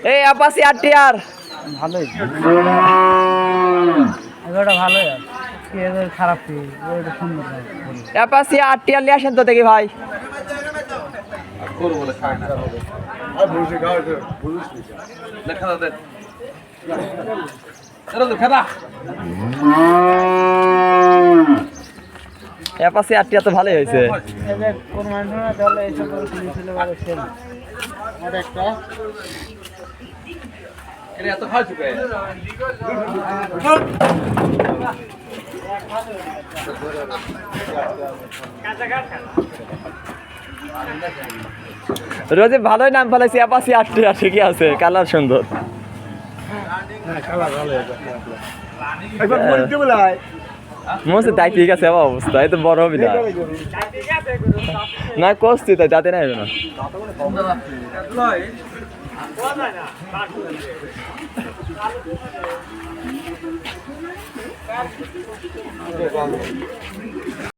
এই আপাসি আটিয়ার ভালোই এবারটা ভালোই আছে এবার খারাপ কি এটা সুন্দর আপাসি আটিয়ার নিয়ে আসেন তো দেখি ভাই আপাসি আটিয়া তো ভালোই হয়েছে কোন মানুষ না তাহলে এইসব করে কিনেছিল বলে সেল আর একটা এত খাওয়া চুকে রোজে ভালোই নাম ফেলাইছি আপাসি আটিয়া ঠিকই আছে কালার সুন্দর মনে তাই ঠিক আছে আমার অবস্থা এই তো বড় হবি না না করছি তাই তাতে নাই না